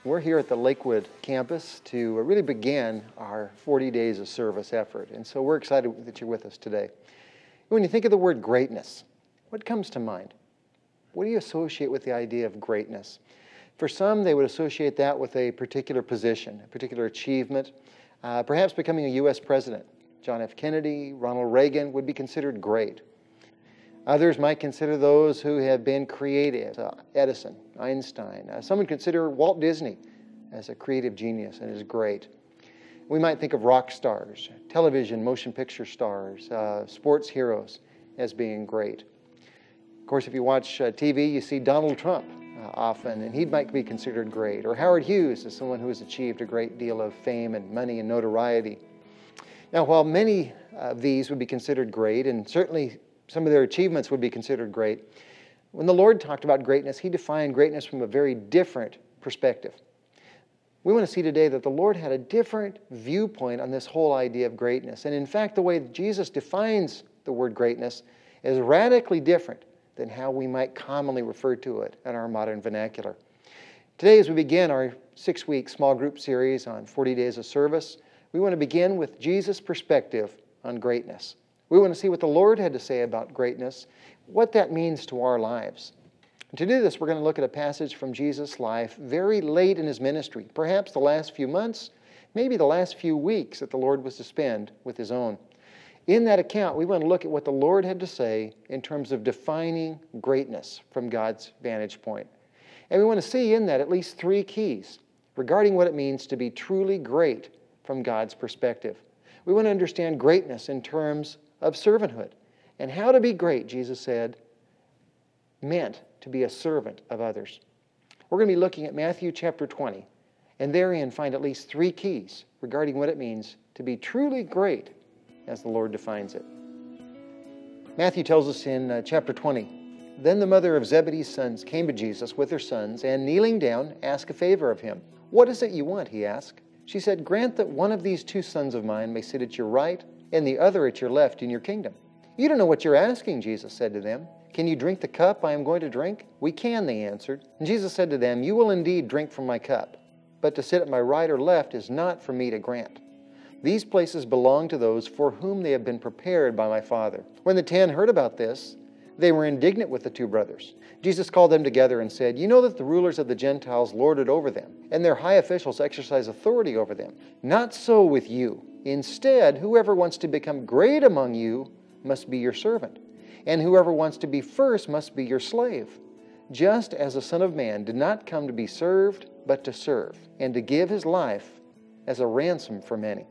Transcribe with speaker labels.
Speaker 1: We're here at the Lakewood campus to really begin our 40 days of service effort. And so we're excited that you're with us today. When you think of the word greatness, what comes to mind? What do you associate with the idea of greatness? For some, they would associate that with a particular position, a particular achievement, perhaps becoming a U.S. president. John F. Kennedy, Ronald Reagan would be considered great. Others might consider those who have been creative, Edison, Einstein. Some would consider Walt Disney as a creative genius and is great. We might think of rock stars, television, motion picture stars, sports heroes as being great. Of course, if you watch TV, you see Donald Trump often, and he might be considered great. Or Howard Hughes is someone who has achieved a great deal of fame and money and notoriety. Now, while many of these would be considered great, and certainly some of their achievements would be considered great, when the Lord talked about greatness, He defined greatness from a very different perspective. We want to see today that the Lord had a different viewpoint on this whole idea of greatness. And in fact, the way Jesus defines the word greatness is radically different than how we might commonly refer to it in our modern vernacular. Today, as we begin our 6-week small group series on 40 days of service, we want to begin with Jesus' perspective on greatness. We want to see what the Lord had to say about greatness, what that means to our lives. And to do this, we're going to look at a passage from Jesus' life very late in His ministry, perhaps the last few months, maybe the last few weeks that the Lord was to spend with His own. In that account, we want to look at what the Lord had to say in terms of defining greatness from God's vantage point. And we want to see in that at least 3 keys regarding what it means to be truly great from God's perspective. We want to understand greatness in terms of servanthood. And how to be great, Jesus said, meant to be a servant of others. We're going to be looking at Matthew chapter 20, and therein find at least 3 keys regarding what it means to be truly great as the Lord defines it. Matthew tells us in chapter 20, "Then the mother of Zebedee's sons came to Jesus with her sons, and kneeling down, asked a favor of Him. 'What is it you want?' He asked. She said, 'Grant that one of these 2 sons of mine may sit at your right and the other at your left in your kingdom.' 'You don't know what you're asking,' Jesus said to them. 'Can you drink the cup I am going to drink?' 'We can,' they answered. And Jesus said to them, 'You will indeed drink from my cup, but to sit at my right or left is not for me to grant. These places belong to those for whom they have been prepared by my Father.' When the 10 heard about this, they were indignant with the 2 brothers. Jesus called them together and said, 'You know that the rulers of the Gentiles lord it over them, and their high officials exercise authority over them. Not so with you. Instead, whoever wants to become great among you must be your servant, and whoever wants to be first must be your slave. Just as the Son of Man did not come to be served, but to serve, and to give His life as a ransom for many.'